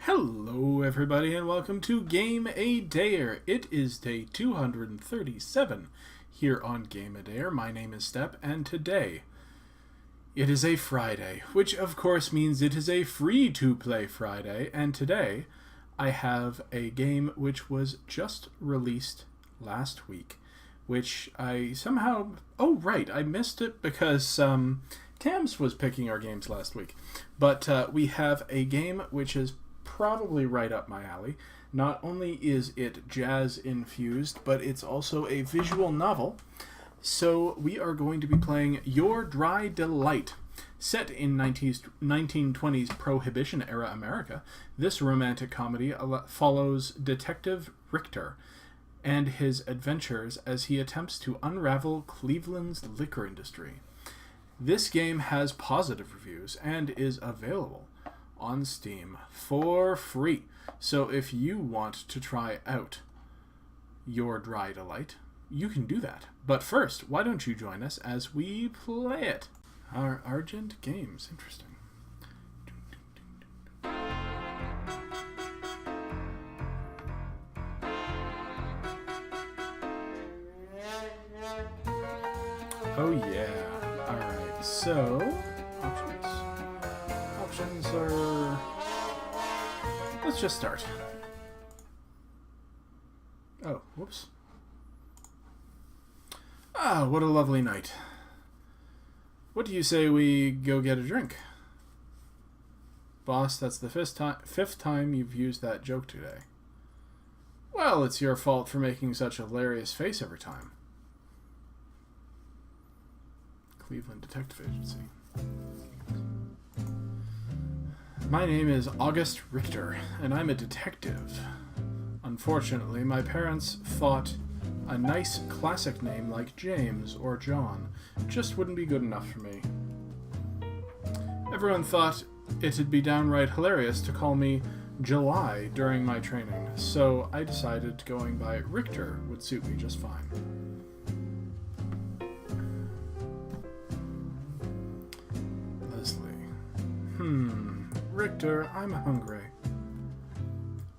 Hello everybody and welcome to Game A Dayer. It is day 237 here on Game A Dayer. My name is Step and today it is a Friday, which of course means it is a free-to-play Friday, and today I have a game which was just released last week, which I somehow... Oh right, I missed it because Tams was picking our games last week. But we have a game which is probably right up my alley. Not only is it jazz-infused, but it's also a visual novel. So we are going to be playing Your Dry Delight. Set in 1920s Prohibition-era America, this romantic comedy follows Detective Richter and his adventures as he attempts to unravel Cleveland's liquor industry. This game has positive reviews and is available on Steam for free. So if you want to try out Your Dry Delight, you can do that. But first, why don't you join us as we play it? Our Argent Games. Interesting. Oh yeah. Alright, so options are... Let's just start. Oh, whoops. Ah, what a lovely night. What do you say we go get a drink? Boss, that's the fifth time you've used that joke today. Well, it's your fault for making such a hilarious face every time. Cleveland Detective Agency. My name is August Richter, and I'm a detective. Unfortunately, my parents thought a nice classic name like James or John just wouldn't be good enough for me. Everyone thought it'd be downright hilarious to call me July during my training, so I decided going by Richter would suit me just fine. Leslie. Richter, I'm hungry.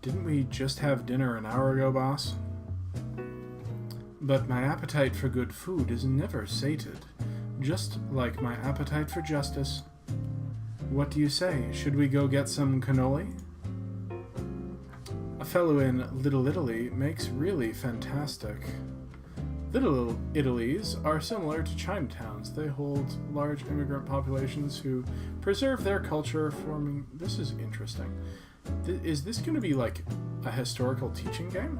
Didn't we just have dinner an hour ago, boss? But my appetite for good food is never sated, just like my appetite for justice. What do you say? Should we go get some cannoli? A fellow in Little Italy makes really fantastic. Little Italies are similar to Chinatowns. They hold large immigrant populations who preserve their culture, forming... This is interesting. Is this going to be like a historical teaching game?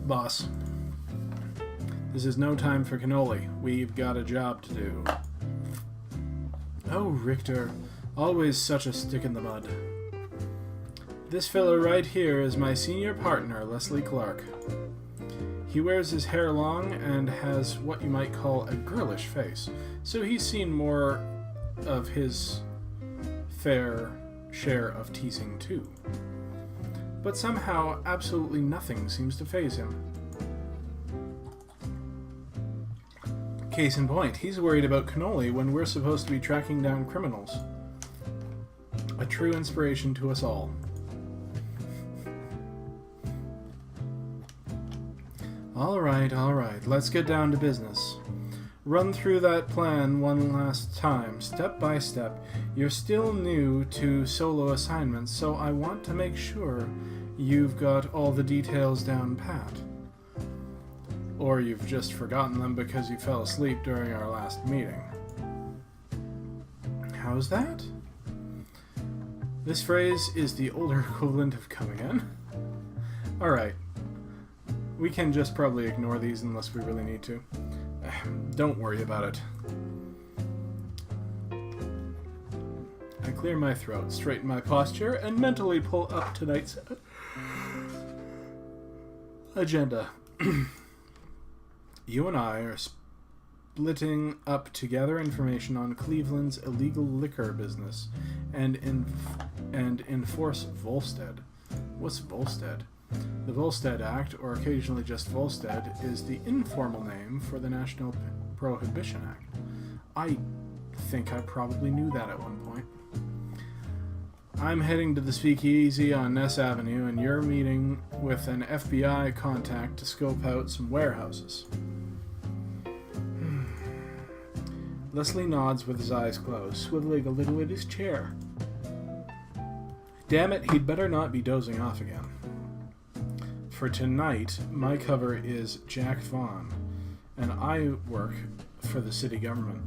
Boss, this is no time for cannoli. We've got a job to do. Oh, Richter, always such a stick in the mud. This fellow right here is my senior partner, Leslie Clark. He wears his hair long and has what you might call a girlish face, so he's seen more of his fair share of teasing too. But somehow, absolutely nothing seems to faze him. Case in point, he's worried about cannoli when we're supposed to be tracking down criminals. A true inspiration to us all. Alright, let's get down to business. Run through that plan one last time, step by step. You're still new to solo assignments, so I want to make sure you've got all the details down pat. Or you've just forgotten them because you fell asleep during our last meeting. How's that? This phrase is the older equivalent of come again. Alright. We can just probably ignore these unless we really need to. Don't worry about it. I clear my throat, straighten my posture, and mentally pull up tonight's agenda. You and I are splitting up to gather information on Cleveland's illegal liquor business and enforce Volstead. What's Volstead? The Volstead Act, or occasionally just Volstead, is the informal name for the National Prohibition Act. I think I probably knew that at one point. I'm heading to the Speakeasy on Ness Avenue, and you're meeting with an FBI contact to scope out some warehouses. Leslie nods with his eyes closed, swiveling a little in his chair. Damn it, he'd better not be dozing off again. For tonight, my cover is Jack Vaughn, and I work for the city government.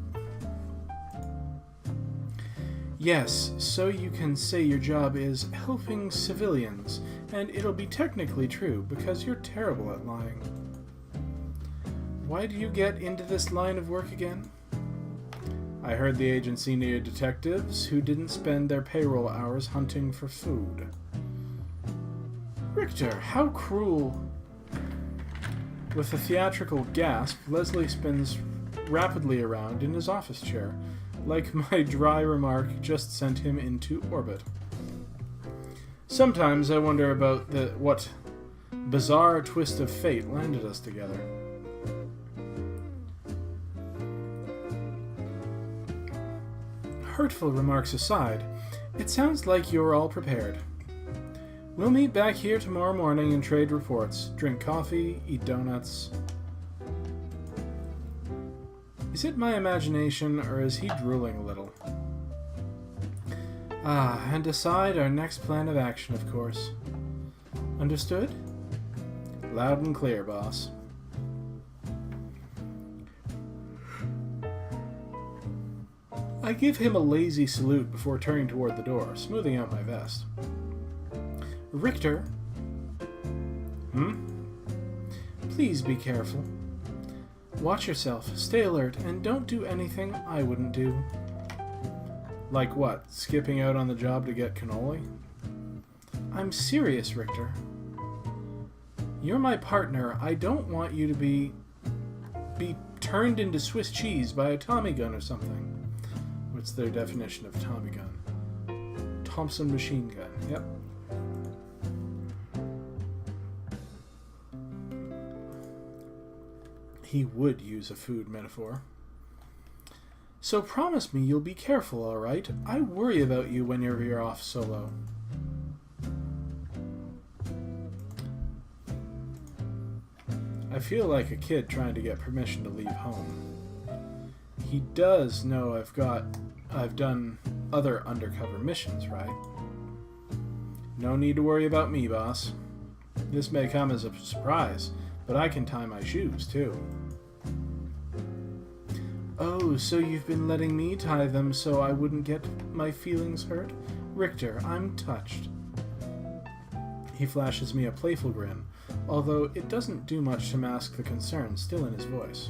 Yes, so you can say your job is helping civilians, and it'll be technically true, because you're terrible at lying. Why do you get into this line of work again? I heard the agency needed detectives who didn't spend their payroll hours hunting for food. Richter, how cruel! With a theatrical gasp, Leslie spins rapidly around in his office chair, like my dry remark just sent him into orbit. Sometimes I wonder about what bizarre twist of fate landed us together. Hurtful remarks aside, it sounds like you're all prepared. We'll meet back here tomorrow morning and trade reports, drink coffee, eat donuts. Is it my imagination, or is he drooling a little? And decide our next plan of action, of course. Understood? Loud and clear, boss. I give him a lazy salute before turning toward the door, smoothing out my vest. Richter? Please be careful. Watch yourself, stay alert, and don't do anything I wouldn't do. Like what? Skipping out on the job to get cannoli? I'm serious, Richter. You're my partner. I don't want you to be turned into Swiss cheese by a Tommy gun or something. What's their definition of Tommy gun? Thompson machine gun. Yep. He would use a food metaphor. So promise me you'll be careful, all right? I worry about you whenever you're off solo. I feel like a kid trying to get permission to leave home. He does know I've done other undercover missions, right? No need to worry about me, boss. This may come as a surprise, but I can tie my shoes, too. Oh, so you've been letting me tie them so I wouldn't get my feelings hurt? Richter, I'm touched. He flashes me a playful grin, although it doesn't do much to mask the concern still in his voice.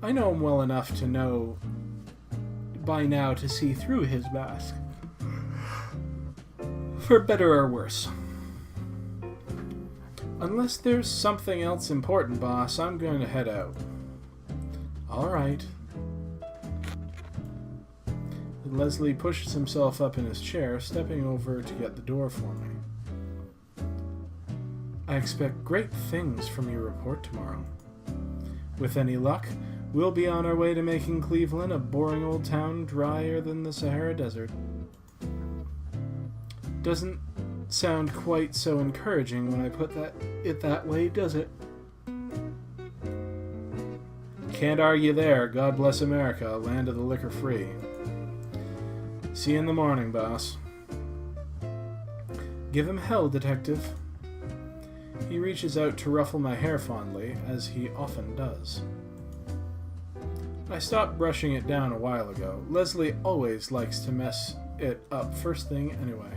I know him well enough to know by now to see through his mask. For better or worse. Unless there's something else important, boss, I'm going to head out. All right. Leslie pushes himself up in his chair, stepping over to get the door for me. I expect great things from your report tomorrow. With any luck, we'll be on our way to making Cleveland a boring old town drier than the Sahara Desert. Doesn't sound quite so encouraging when I put it that way, does it? Can't argue there. God bless America, land of the liquor free. See you in the morning, boss. Give him hell, detective. He reaches out to ruffle my hair fondly, as he often does. I stopped brushing it down a while ago. Leslie always likes to mess it up first thing anyway.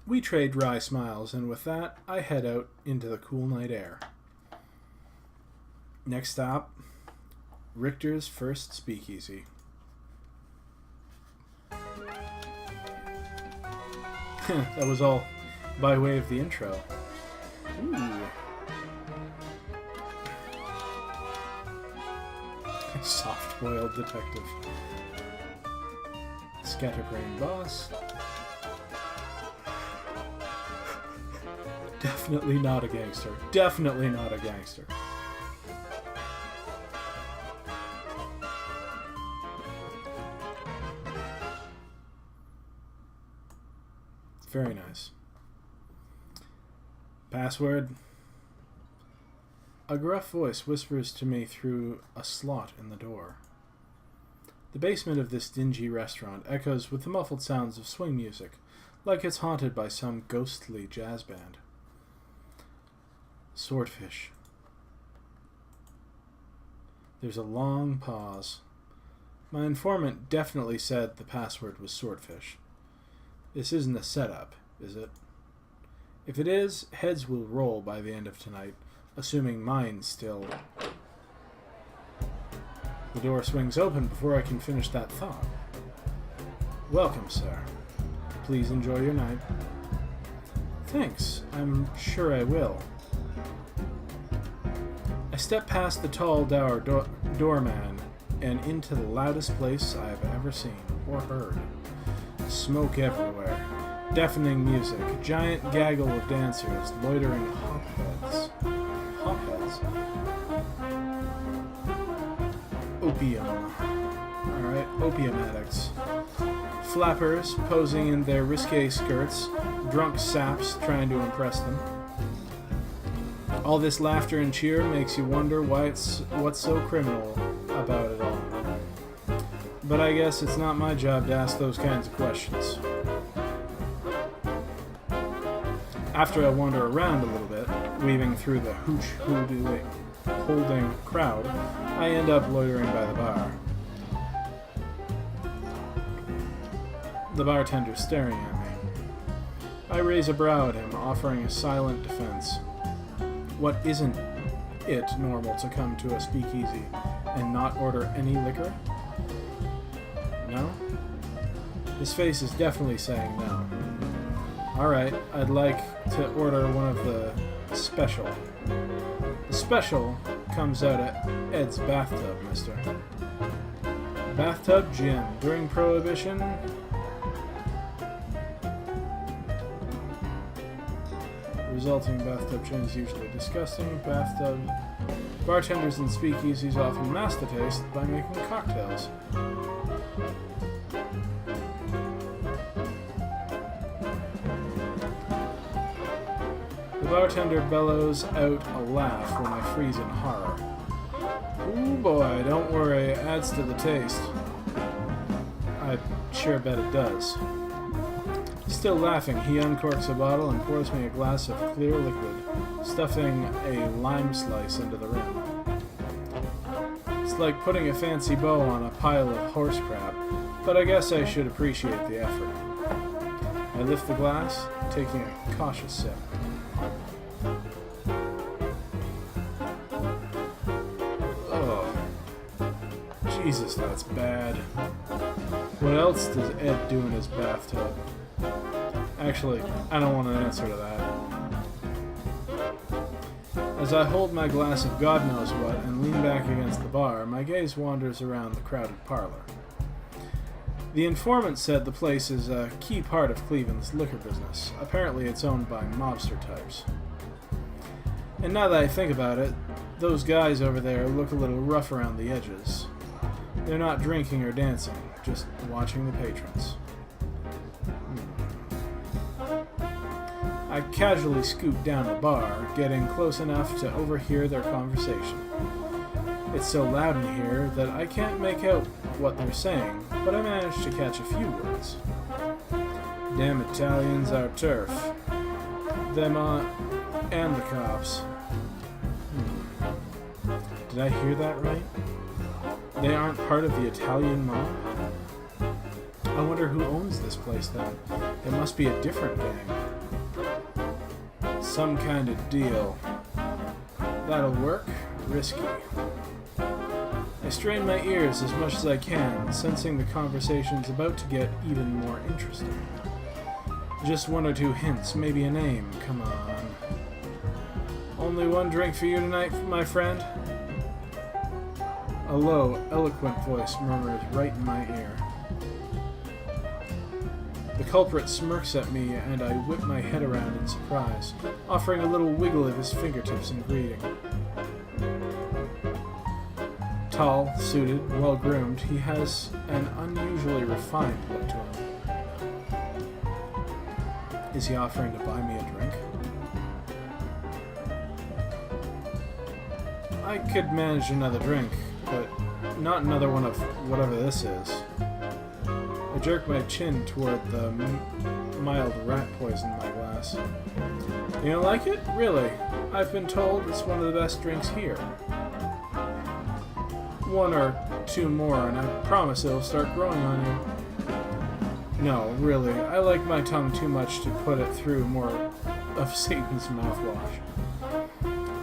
We trade dry smiles, and with that, I head out into the cool night air. Next stop, Richter's first speakeasy. That was all by way of the intro. Ooh. Soft-boiled detective. Scatterbrain boss. Definitely not a gangster. Definitely not a gangster. Very nice. Password. A gruff voice whispers to me through a slot in the door. The basement of this dingy restaurant echoes with the muffled sounds of swing music, like it's haunted by some ghostly jazz band. Swordfish. There's a long pause. My informant definitely said the password was swordfish. This isn't a setup, is it? If it is, heads will roll by the end of tonight, assuming mine's still... The door swings open before I can finish that thought. Welcome, sir. Please enjoy your night. Thanks. I'm sure I will. I step past the tall, dour doorman and into the loudest place I have ever seen or heard. Smoke everywhere. Deafening music. Giant gaggle of dancers loitering hopheads. Hopheads? Opium. Alright, opium addicts. Flappers posing in their risque skirts. Drunk saps trying to impress them. All this laughter and cheer makes you wonder what's so criminal about it all. But I guess it's not my job to ask those kinds of questions. After I wander around a little bit, weaving through the holding crowd, I end up loitering by the bar. The bartender's staring at me. I raise a brow at him, offering a silent defense. What isn't it normal to come to a speakeasy and not order any liquor? No? His face is definitely saying no. Alright, I'd like to order one of the special. The special comes out of Ed's bathtub, mister. Bathtub gin. During Prohibition... Resulting bathtub gin is usually disgusting. Bathtub... Bartenders and speakeasies often mask the taste by making cocktails. The bartender bellows out a laugh when I freeze in horror. Ooh boy, don't worry, it adds to the taste. I sure bet it does. Still laughing, he uncorks a bottle and pours me a glass of clear liquid, stuffing a lime slice into the rim. It's like putting a fancy bow on a pile of horse crap, but I guess I should appreciate the effort. I lift the glass, taking a cautious sip. Oh, Jesus, that's bad. What else does Ed do in his bathtub? Actually, I don't want to answer to that. As I hold my glass of God knows what and lean back against the bar, my gaze wanders around the crowded parlor. The informant said the place is a key part of Cleveland's liquor business. Apparently it's owned by mobster types. And now that I think about it, those guys over there look a little rough around the edges. They're not drinking or dancing, just watching the patrons. I casually scoot down the bar, getting close enough to overhear their conversation. It's so loud in here that I can't make out what they're saying, but I manage to catch a few words. Damn Italians, our turf. Them and the cops. Did I hear that right? They aren't part of the Italian mob? I wonder who owns this place then. It must be a different gang. Some kind of deal. That'll work. Risky. I strain my ears as much as I can, sensing the conversation's about to get even more interesting. Just one or two hints, maybe a name, come on. Only one drink for you tonight, my friend? A low, eloquent voice murmurs right in my ear. The culprit smirks at me, and I whip my head around in surprise, offering a little wiggle of his fingertips in greeting. Tall, suited, well-groomed, he has an unusually refined look to him. Is he offering to buy me a drink? I could manage another drink, but not another one of whatever this is. I jerk my chin toward the mild rat poison in my glass. You don't like it? Really? I've been told it's one of the best drinks here. One or two more, and I promise it'll start growing on you. No, really, I like my tongue too much to put it through more of Satan's mouthwash.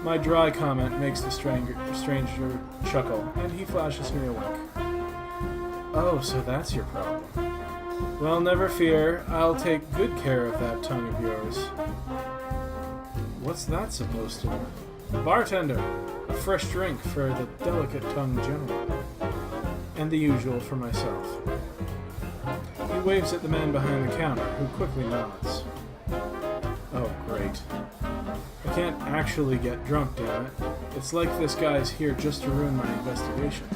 My dry comment makes the stranger chuckle, and he flashes me a wink. Oh, so that's your problem. Well, never fear, I'll take good care of that tongue of yours. What's that supposed to be? Bartender! A fresh drink for the delicate tongue general. And the usual for myself. He waves at the man behind the counter, who quickly nods. Oh, great. I can't actually get drunk, damn it. It's like this guy's here just to ruin my investigation.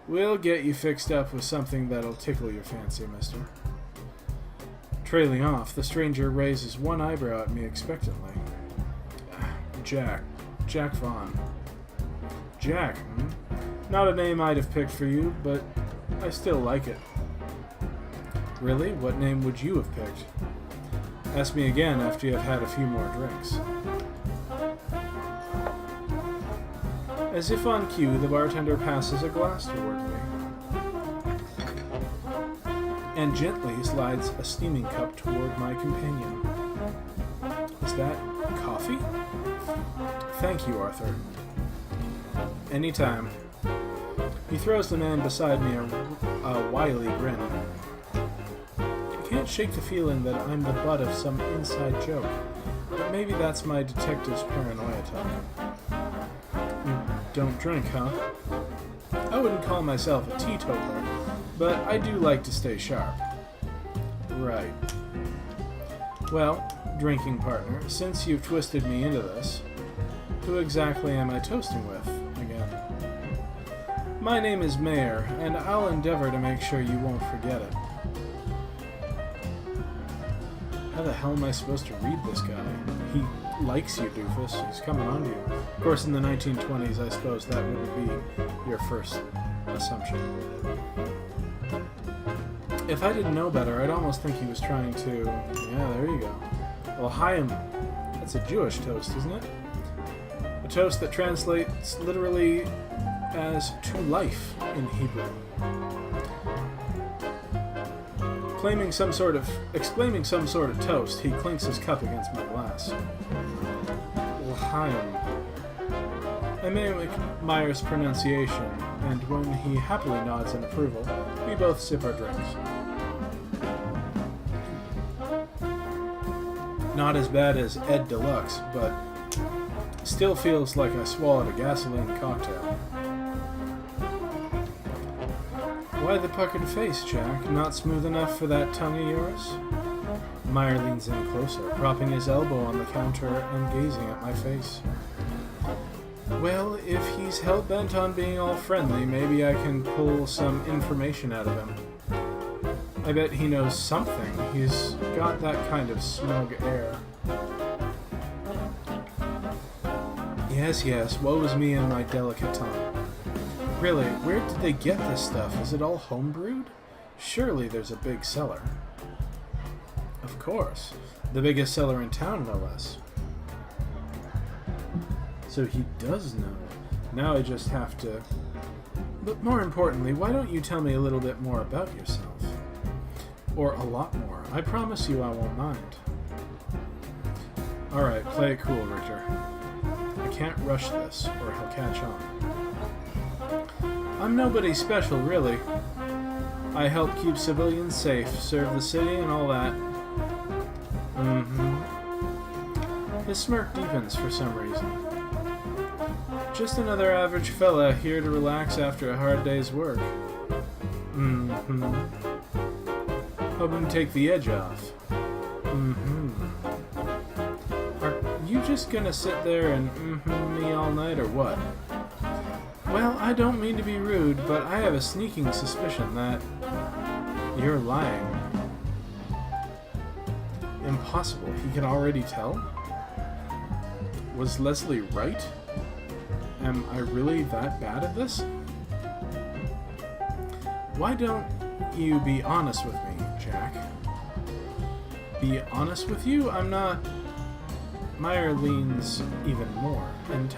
We'll get you fixed up with something that'll tickle your fancy, mister. Trailing off, the stranger raises one eyebrow at me expectantly. Jack Vaughn. Jack, hmm? Not a name I'd have picked for you, but I still like it. Really? What name would you have picked? Ask me again after you have had a few more drinks. As if on cue, the bartender passes a glass toward me and gently slides a steaming cup toward my companion. Is that coffee? Thank you, Arthur. Anytime. He throws the man beside me a wily grin. I can't shake the feeling that I'm the butt of some inside joke, but maybe that's my detective's paranoia talk. You don't drink, huh? I wouldn't call myself a teetotaler, but I do like to stay sharp. Right. Well, drinking partner, since you've twisted me into this, who exactly am I toasting with, again? My name is Mayer, and I'll endeavor to make sure you won't forget it. How the hell am I supposed to read this guy? He likes you, doofus. He's coming on to you. Of course, in the 1920s, I suppose that wouldn't be your first assumption. If I didn't know better, I'd almost think he was trying to... Yeah, there you go. L'chaim. That's a Jewish toast, isn't it? A toast that translates literally as to life in Hebrew. Exclaiming some sort of toast, he clinks his cup against my glass. L'chaim. I mimic Meyer's pronunciation, and when he happily nods in approval, we both sip our drinks. Not as bad as Ed Deluxe, but still feels like I swallowed a gasoline cocktail. Why the puckered face, Jack? Not smooth enough for that tongue of yours? Meyer leans in closer, propping his elbow on the counter and gazing at my face. Well, if he's hell-bent on being all friendly, maybe I can pull some information out of him. I bet he knows something. He's got that kind of smug air. Yes, woe is me and my delicate tongue. Really, where did they get this stuff? Is it all homebrewed? Surely there's a big cellar. Of course. The biggest cellar in town, no less. So he does know. Now I just have to... But more importantly, why don't you tell me a little bit more about yourself? Or a lot more. I promise you I won't mind. Alright, play it cool, Richter. I can't rush this, or he'll catch on. I'm nobody special, really. I help keep civilians safe, serve the city, and all that. His smirk deepens for some reason. Just another average fella here to relax after a hard day's work. Hoping to take the edge off. Are you just gonna sit there and me all night, or what? Well, I don't mean to be rude, but I have a sneaking suspicion that you're lying. Impossible. He can already tell? Was Leslie right? Am I really that bad at this? Why don't you be honest with me, Jack? Be honest with you? I'm not... Meyer leans even more, and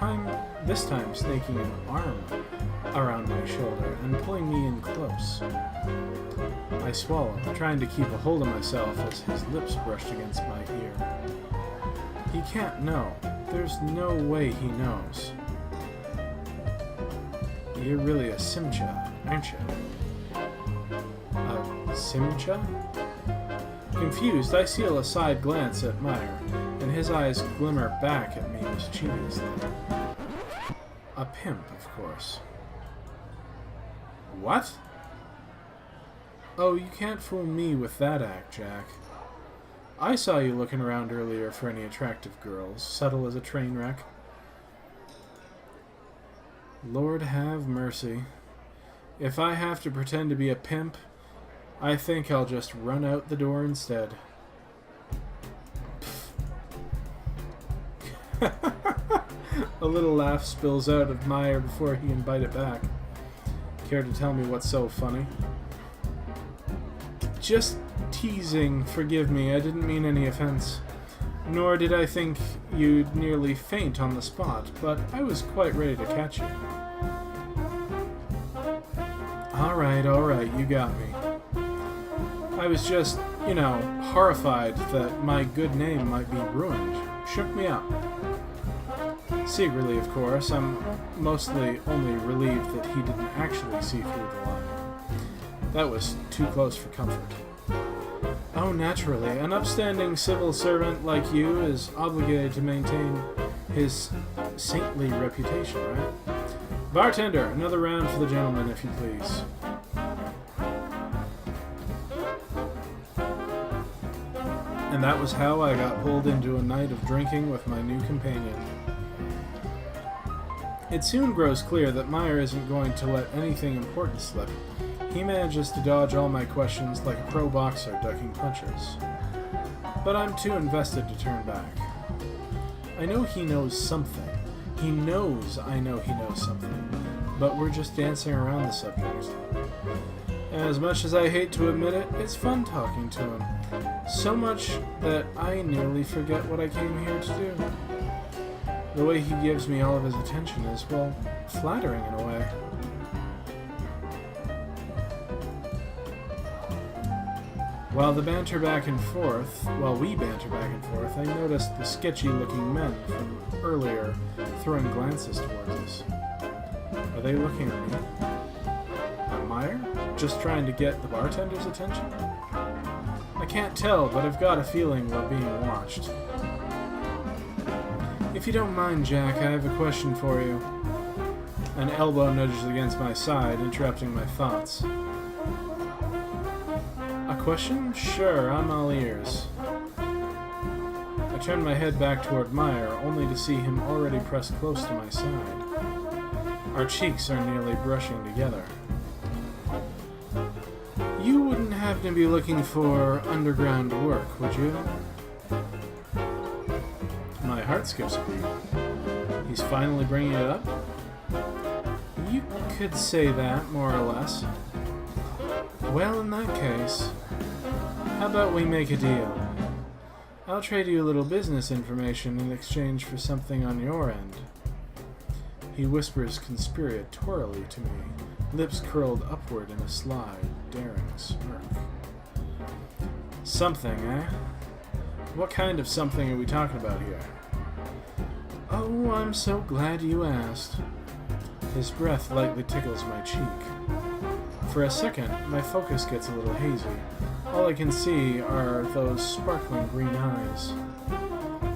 this time snaking an arm around my shoulder and pulling me in close. I swallow, trying to keep a hold of myself as his lips brushed against my ear. He can't know. There's no way he knows. You're really a Simcha, aren't you? A Simcha? Confused, I steal a side glance at Meyer, and his eyes glimmer back at me mischievously. A pimp, of course. What? Oh, you can't fool me with that act, Jack. I saw you looking around earlier for any attractive girls, subtle as a train wreck. Lord have mercy. If I have to pretend to be a pimp, I think I'll just run out the door instead. A little laugh spills out of Meyer before he can bite it back. Care to tell me what's so funny? Just teasing, forgive me, I didn't mean any offense. Nor did I think you'd nearly faint on the spot, but I was quite ready to catch you. Alright, you got me. I was just, horrified that my good name might be ruined. Shook me up. Secretly, of course, I'm mostly only relieved that he didn't actually see through the lie. That was too close for comfort. Oh, naturally, an upstanding civil servant like you is obligated to maintain his saintly reputation, right? Bartender, another round for the gentleman, if you please. And that was how I got pulled into a night of drinking with my new companion. It soon grows clear that Meyer isn't going to let anything important slip. He manages to dodge all my questions like a pro boxer ducking punches. But I'm too invested to turn back. I know he knows something. He knows I know he knows something. But we're just dancing around the subject. As much as I hate to admit it, it's fun talking to him. So much that I nearly forget what I came here to do. The way he gives me all of his attention is, well, flattering in a way. While we banter back and forth, I noticed the sketchy-looking men from earlier throwing glances towards us. Are they looking at me? At Meyer? Just trying to get the bartender's attention? I can't tell, but I've got a feeling we're being watched. If you don't mind, Jack, I have a question for you. An elbow nudges against my side, interrupting my thoughts. A question? Sure, I'm all ears. I turn my head back toward Meyer, only to see him already pressed close to my side. Our cheeks are nearly brushing together. You wouldn't happen to be looking for underground work, would you? My heart skips a beat. He's finally bringing it up? You could say that, more or less. Well, in that case, how about we make a deal? I'll trade you a little business information in exchange for something on your end. He whispers conspiratorially to me, lips curled upward in a sly, daring smirk. Something, eh? What kind of something are we talking about here? Oh, I'm so glad you asked. His breath lightly tickles my cheek. For a second, my focus gets a little hazy. All I can see are those sparkling green eyes.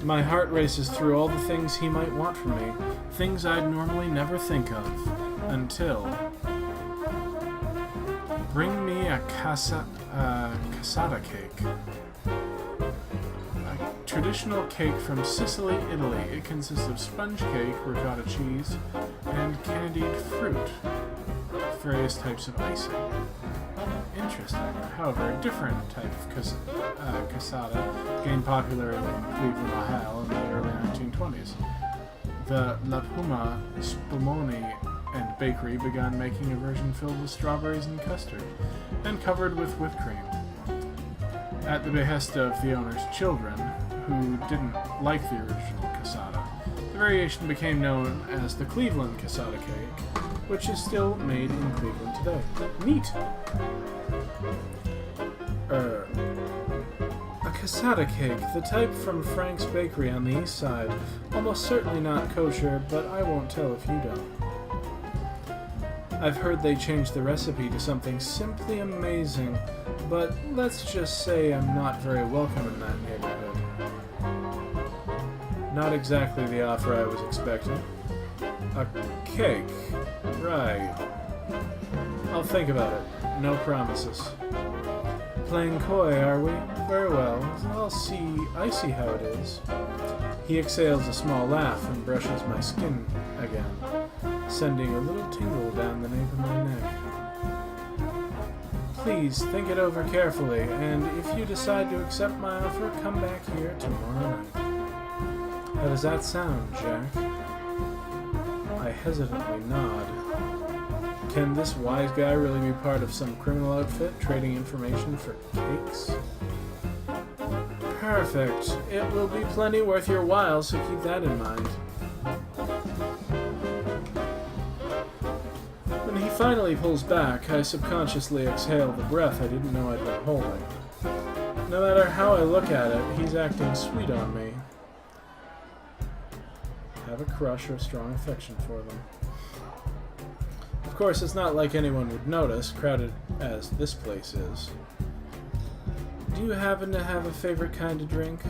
My heart races through all the things he might want from me, things I'd normally never think of, until... Bring me a cassata cake. A traditional cake from Sicily, Italy. It consists of sponge cake, ricotta cheese, and candied fruit. Various types of icing. Interesting. However, a different type of casada gained popularity in Cleveland, Ohio in the early 1920s. The La Puma Spumoni and Bakery began making a version filled with strawberries and custard, and covered with whipped cream. At the behest of the owner's children, who didn't like the original casada, the variation became known as the Cleveland casada cake, which is still made in Cleveland today. Neat! A casada cake, the type from Frank's Bakery on the east side. Almost certainly not kosher, but I won't tell if you don't. I've heard they changed the recipe to something simply amazing, but let's just say I'm not very welcome in that neighborhood. Not exactly the offer I was expecting. A cake. Right. I'll think about it. No promises. Playing coy, are we? Very well. I see how it is. He exhales a small laugh and brushes my skin again, sending a little tingle down the nape of my neck. Please think it over carefully, and if you decide to accept my offer, come back here tomorrow night. How does that sound, Jack? I hesitantly nod. Can this wise guy really be part of some criminal outfit, trading information for cakes? Perfect. It will be plenty worth your while, so keep that in mind. When he finally pulls back, I subconsciously exhale the breath I didn't know I'd been holding. No matter how I look at it, he's acting sweet on me. Have a crush or a strong affection for them. Of course, it's not like anyone would notice, crowded as this place is. Do you happen to have a favorite kind of drink?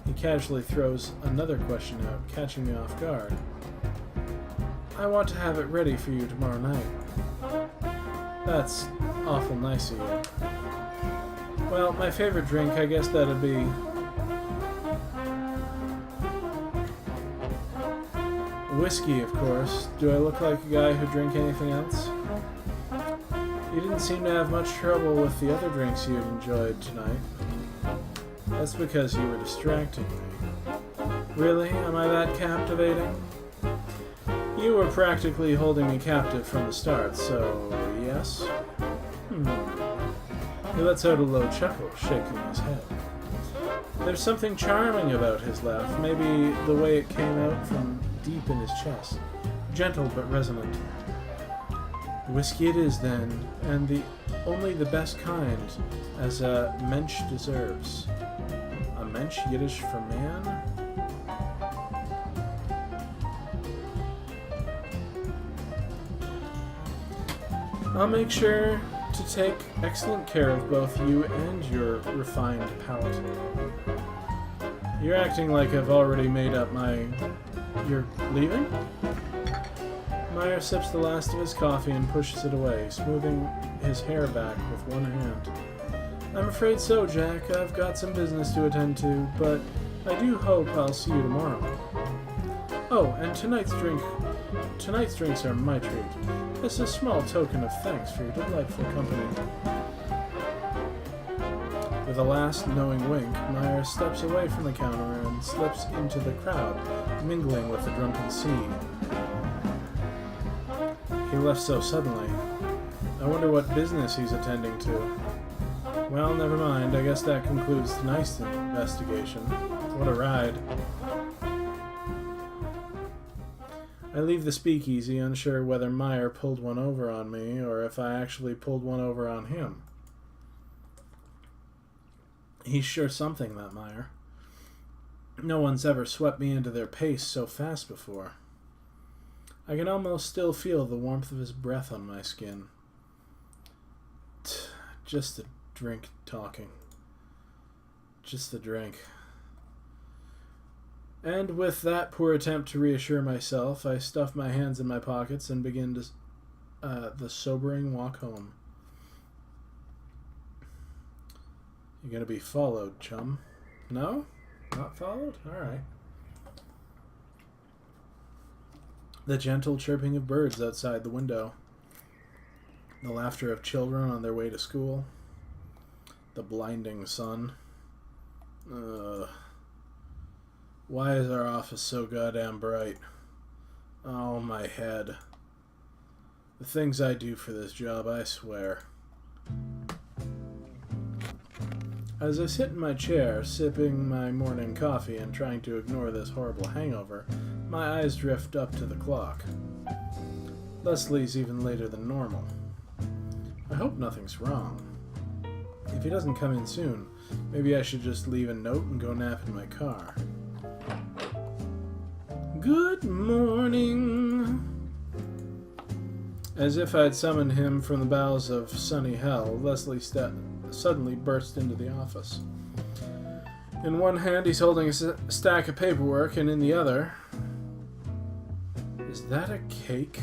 He casually throws another question out, catching me off guard. I want to have it ready for you tomorrow night. That's awful nice of you. Well, my favorite drink, I guess that'd be... whiskey, of course. Do I look like a guy who'd drink anything else? You didn't seem to have much trouble with the other drinks you enjoyed tonight. That's because you were distracting me. Really? Am I that captivating? You were practically holding me captive from the start, so yes? He lets out a low chuckle, shaking his head. There's something charming about his laugh, maybe the way it came out from deep in his chest. Gentle but resonant. Whiskey it is then, and only the best kind, as a mensch deserves. A mensch Yiddish for man? I'll make sure to take excellent care of both you and your refined palate. You're acting like I've already made up my... You're leaving? Meyer sips the last of his coffee and pushes it away, smoothing his hair back with one hand. I'm afraid so, Jack. I've got some business to attend to, but I do hope I'll see you tomorrow. Oh, and tonight's drinks are my treat. It's a small token of thanks for your delightful company. With a last knowing wink, Meyer steps away from the counter and slips into the crowd, mingling with the drunken scene. He left so suddenly. I wonder what business he's attending to. Well, never mind. I guess that concludes tonight's investigation. What a ride. I leave the speakeasy, unsure whether Meyer pulled one over on me or if I actually pulled one over on him. He's sure something, that Meyer. No one's ever swept me into their pace so fast before. I can almost still feel the warmth of his breath on my skin. Just the drink talking. Just the drink. And with that poor attempt to reassure myself, I stuff my hands in my pockets and begin the sobering walk home. You're gonna be followed, chum. No? Not followed? Alright. The gentle chirping of birds outside the window. The laughter of children on their way to school. The blinding sun. Why is our office so goddamn bright? Oh, my head. The things I do for this job, I swear. As I sit in my chair, sipping my morning coffee and trying to ignore this horrible hangover, my eyes drift up to the clock. Leslie's even later than normal. I hope nothing's wrong. If he doesn't come in soon, maybe I should just leave a note and go nap in my car. Good morning. As if I'd summoned him from the bowels of sunny hell, Leslie suddenly burst into the office. In one hand, he's holding a stack of paperwork, and in the other... Is that a cake?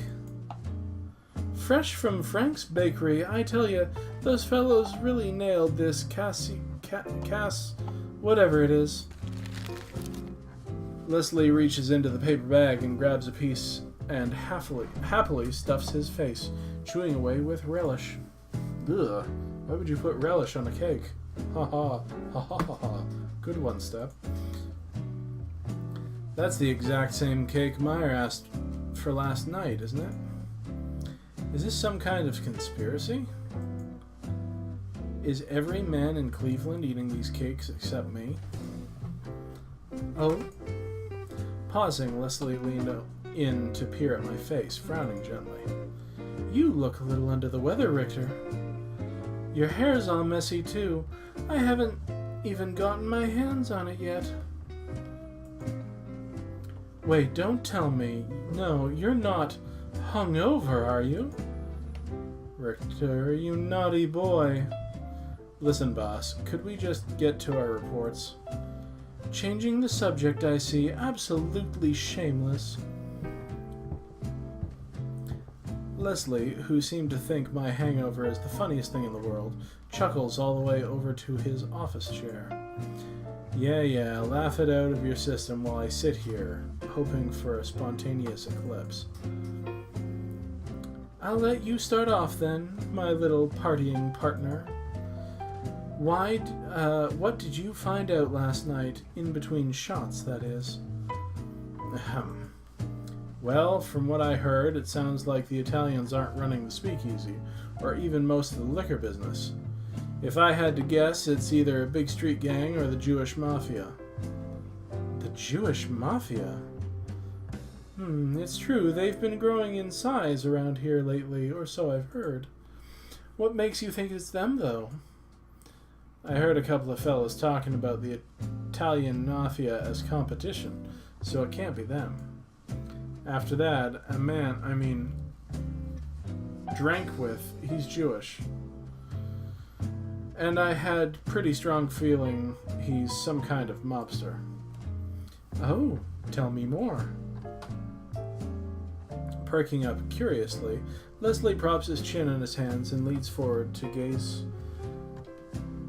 Fresh from Frank's Bakery, I tell you, those fellows really nailed this whatever it is. Leslie reaches into the paper bag and grabs a piece and happily stuffs his face, chewing away with relish. Ugh, why would you put relish on a cake? Ha ha, ha ha ha ha. Good one, Step. That's the exact same cake Meyer asked for last night, isn't it? Is this some kind of conspiracy? Is every man in Cleveland eating these cakes except me? Oh. Pausing, Leslie leaned in to peer at my face, frowning gently. You look a little under the weather, Richter. Your hair's all messy, too. I haven't even gotten my hands on it yet. Wait, don't tell me. No, you're not hungover, are you? Richter, you naughty boy. Listen, boss, could we just get to our reports? Changing the subject, I see. Absolutely shameless. Leslie, who seemed to think my hangover is the funniest thing in the world, chuckles all the way over to his office chair. Yeah, laugh it out of your system while I sit here, hoping for a spontaneous eclipse. I'll let you start off then, my little partying partner. What did you find out last night, in between shots, that is? Ahem. Well, from what I heard, it sounds like the Italians aren't running the speakeasy, or even most of the liquor business. If I had to guess, it's either a big street gang or the Jewish Mafia. The Jewish Mafia? It's true, they've been growing in size around here lately, or so I've heard. What makes you think it's them, though? I heard a couple of fellas talking about the Italian Mafia as competition, so it can't be them. After that, a man, drank with, he's Jewish. And I had pretty strong feeling he's some kind of mobster. Oh, tell me more. Perking up curiously, Leslie props his chin in his hands and leans forward to gaze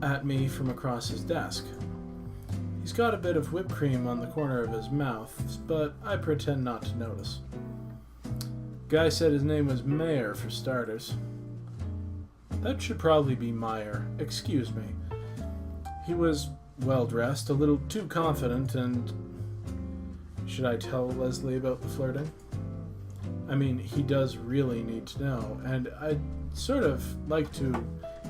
at me from across his desk. He's got a bit of whipped cream on the corner of his mouth, but I pretend not to notice. Guy said his name was Mayer, for starters. That should probably be Meyer. Excuse me. He was well-dressed, a little too confident, and... Should I tell Leslie about the flirting? He does really need to know, and I'd sort of like to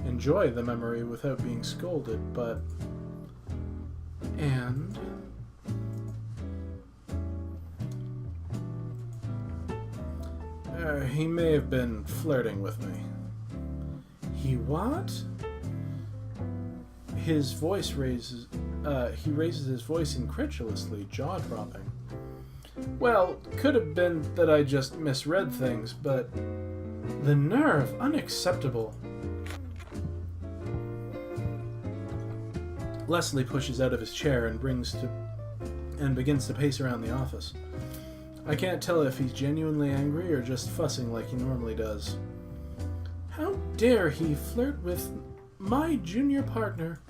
enjoy the memory without being scolded, but... And... he may have been flirting with me. He what? He raises his voice incredulously, jaw-dropping. Well, could have been that I just misread things, but... The nerve! Unacceptable! Leslie pushes out of his chair and begins to pace around the office. I can't tell if he's genuinely angry or just fussing like he normally does. How dare he flirt with my junior partner?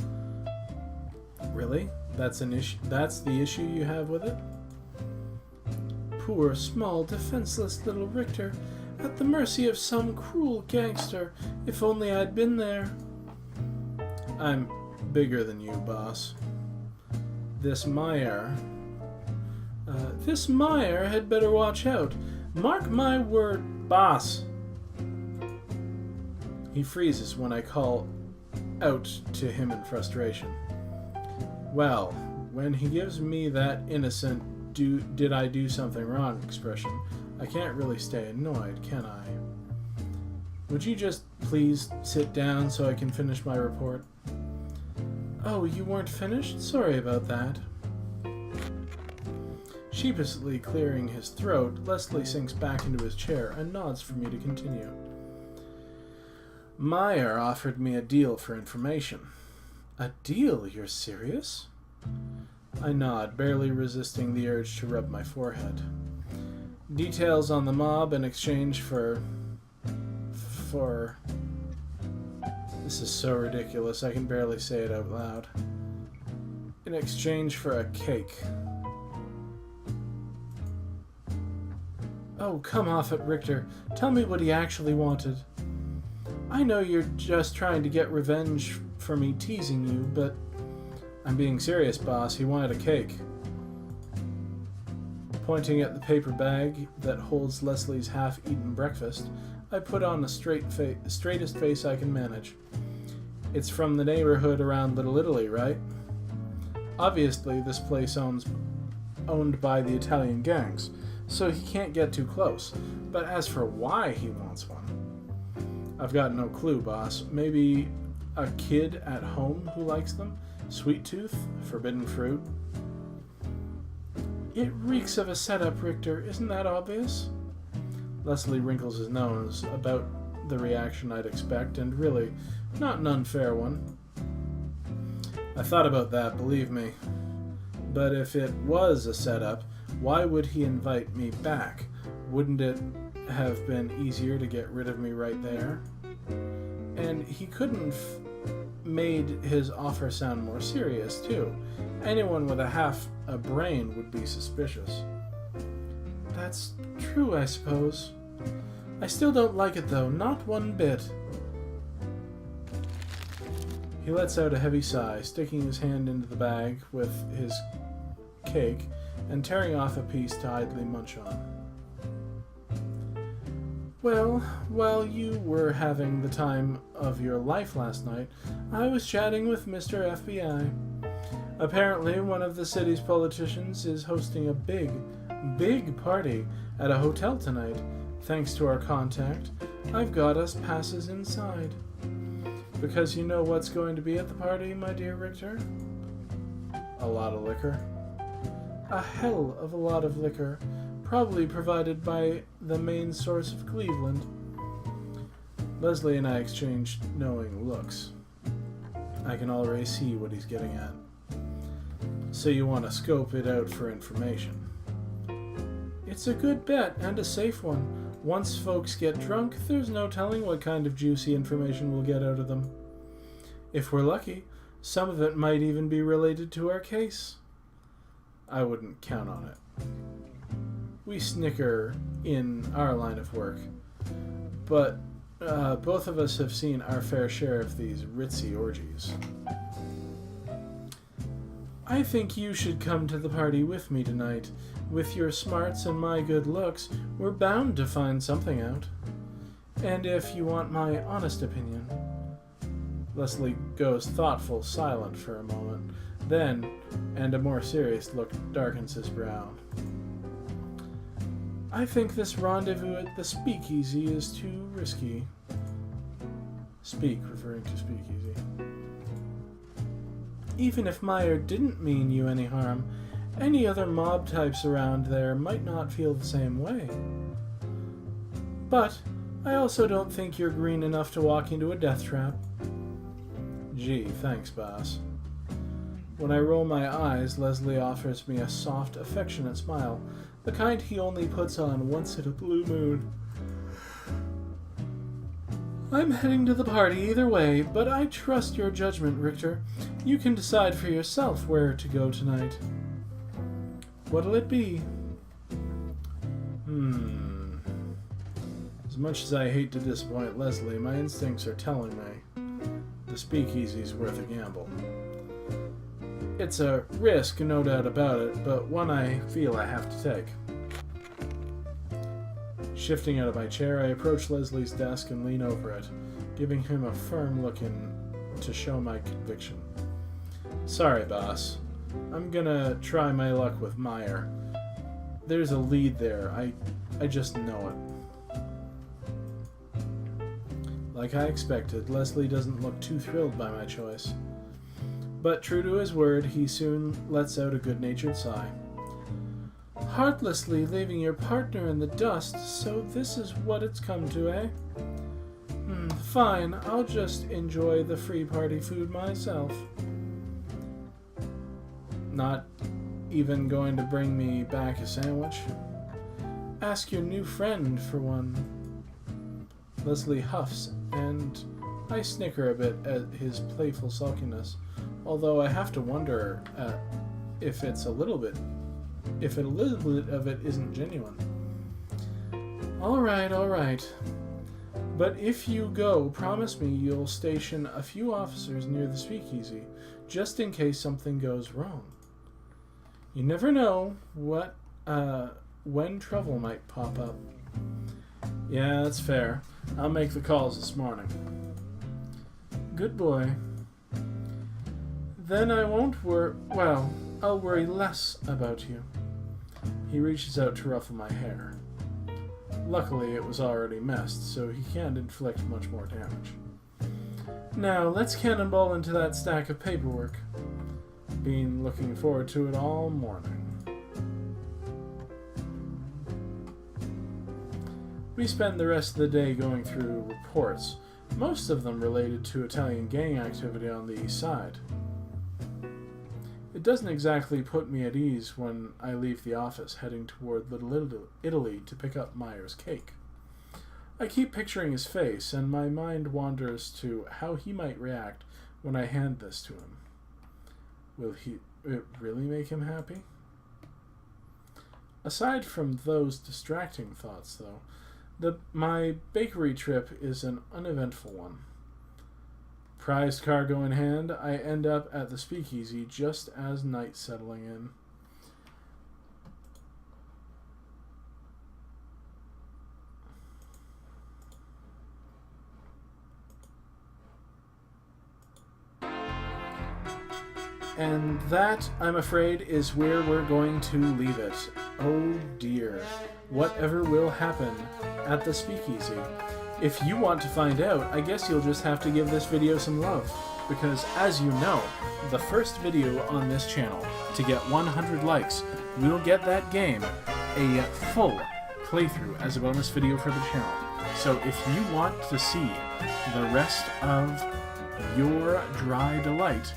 Really? That's the issue you have with it? Poor, small, defenseless little Richter. at the mercy of some cruel gangster. If only I'd been there. I'm bigger than you, boss. This Meyer had better watch out. Mark my word, boss. He freezes when I call out to him in frustration. Well, when he gives me that innocent did I do something wrong expression, I can't really stay annoyed, can I? Would you just please sit down so I can finish my report? Oh, you weren't finished? Sorry about that. Sheepishly clearing his throat, Leslie sinks back into his chair and nods for me to continue. Meyer offered me a deal for information. A deal? You're serious? I nod, barely resisting the urge to rub my forehead. Details on the mob in exchange for... This is so ridiculous, I can barely say it out loud. In exchange for a cake. Oh, come off it, Richter. Tell me what he actually wanted. I know you're just trying to get revenge for me teasing you, but... I'm being serious, boss. He wanted a cake. Pointing at the paper bag that holds Leslie's half-eaten breakfast, I put on the straightest face I can manage. It's from the neighborhood around Little Italy, right? Obviously, this place owned by the Italian gangs, so he can't get too close. But as for why he wants one, I've got no clue, boss. Maybe a kid at home who likes them? Sweet tooth? Forbidden fruit? It reeks of a setup, Richter. Isn't that obvious? Leslie wrinkles his nose, about the reaction I'd expect, and really, not an unfair one. I thought about that, believe me. But if it was a setup, why would he invite me back? Wouldn't it have been easier to get rid of me right there? And he couldn't made his offer sound more serious, too. Anyone with a brain would be suspicious. That's true, I suppose. I still don't like it, though, not one bit. He lets out a heavy sigh, sticking his hand into the bag with his cake and tearing off a piece to idly munch on. Well, while you were having the time of your life last night, I was chatting with Mr. FBI. Apparently, one of the city's politicians is hosting a big party at a hotel tonight. Thanks to our contact, I've got us passes inside. Because you know what's going to be at the party, my dear Richter? A lot of liquor. A hell of a lot of liquor. Probably provided by the main source of Cleveland. Leslie and I exchanged knowing looks. I can already see what he's getting at. So you want to scope it out for information. It's a good bet and a safe one. Once folks get drunk, there's no telling what kind of juicy information we'll get out of them. If we're lucky, some of it might even be related to our case. I wouldn't count on it. We snicker in our line of work, but both of us have seen our fair share of these ritzy orgies. I think you should come to the party with me tonight. With your smarts and my good looks, we're bound to find something out. And if you want my honest opinion... Leslie goes thoughtful, silent for a moment. Then, and a more serious look darkens his brow. I think this rendezvous at the speakeasy is too risky. Speak, referring to speakeasy. Even if Meyer didn't mean you any harm, any other mob types around there might not feel the same way. But I also don't think you're green enough to walk into a death trap. Gee, thanks, boss. When I roll my eyes, Leslie offers me a soft, affectionate smile, the kind he only puts on once in a blue moon. I'm heading to the party either way, but I trust your judgment, Richter. You can decide for yourself where to go tonight. What'll it be? As much as I hate to disappoint Leslie, my instincts are telling me the speakeasy's worth a gamble. It's a risk, no doubt about it, but one I feel I have to take. Shifting out of my chair, I approach Leslie's desk and lean over it, giving him a firm look to show my conviction. Sorry, boss. I'm gonna try my luck with Meyer. There's a lead there. I just know it. Like I expected, Leslie doesn't look too thrilled by my choice. But true to his word, he soon lets out a good-natured sigh. Heartlessly leaving your partner in the dust, so this is what it's come to, eh? Fine, I'll just enjoy the free party food myself. Not even going to bring me back a sandwich? Ask your new friend for one. Leslie huffs, and I snicker a bit at his playful sulkiness, although I have to wonder if a little bit of it isn't genuine. All right. But if you go, promise me you'll station a few officers near the speakeasy, just in case something goes wrong. You never know when trouble might pop up. Yeah, that's fair. I'll make the calls this morning. Good boy. Then I won't I'll worry less about you. He reaches out to ruffle my hair. Luckily, it was already messed, so he can't inflict much more damage. Now, let's cannonball into that stack of paperwork. Been looking forward to it all morning. We spend the rest of the day going through reports, most of them related to Italian gang activity on the east side. It doesn't exactly put me at ease when I leave the office, heading toward Little Italy to pick up Meyer's cake. I keep picturing his face, and my mind wanders to how he might react when I hand this to him. Will it really make him happy? Aside from those distracting thoughts, though, my bakery trip is an uneventful one. Prized cargo in hand, I end up at the speakeasy just as night's settling in. And that, I'm afraid, is where we're going to leave it. Oh dear. Whatever will happen at the speakeasy. If you want to find out, I guess you'll just have to give this video some love. Because, as you know, the first video on this channel to get 100 likes, we'll get that game a full playthrough as a bonus video for the channel. So if you want to see the rest of your dry delight,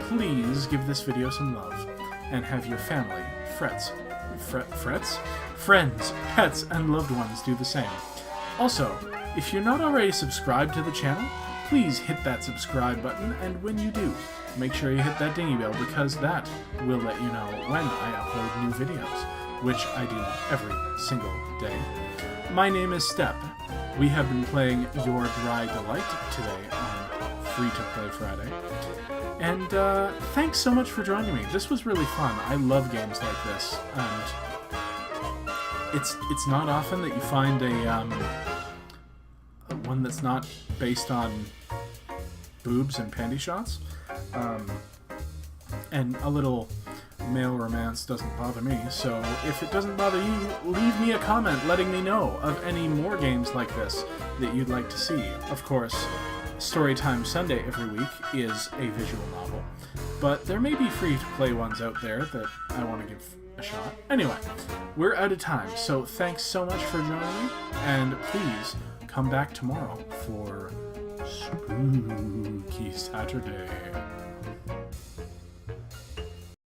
please give this video some love and have your family, friends, pets, and loved ones do the same. Also, if you're not already subscribed to the channel, please hit that subscribe button, and when you do, make sure you hit that dingy bell, because that will let you know when I upload new videos, which I do every single day. My name is Step. We have been playing Your Dry Delight today on Free to Play Friday. And thanks so much for joining me. This was really fun. I love games like this, and it's not often that you find one that's not based on boobs and panty shots. And a little male romance doesn't bother me, so if it doesn't bother you, leave me a comment letting me know of any more games like this that you'd like to see. Of course, Storytime Sunday every week is a visual novel, but there may be free-to-play ones out there that I want to give a shot. Anyway, we're out of time, so thanks so much for joining me, and please come back tomorrow for Spooky Saturday.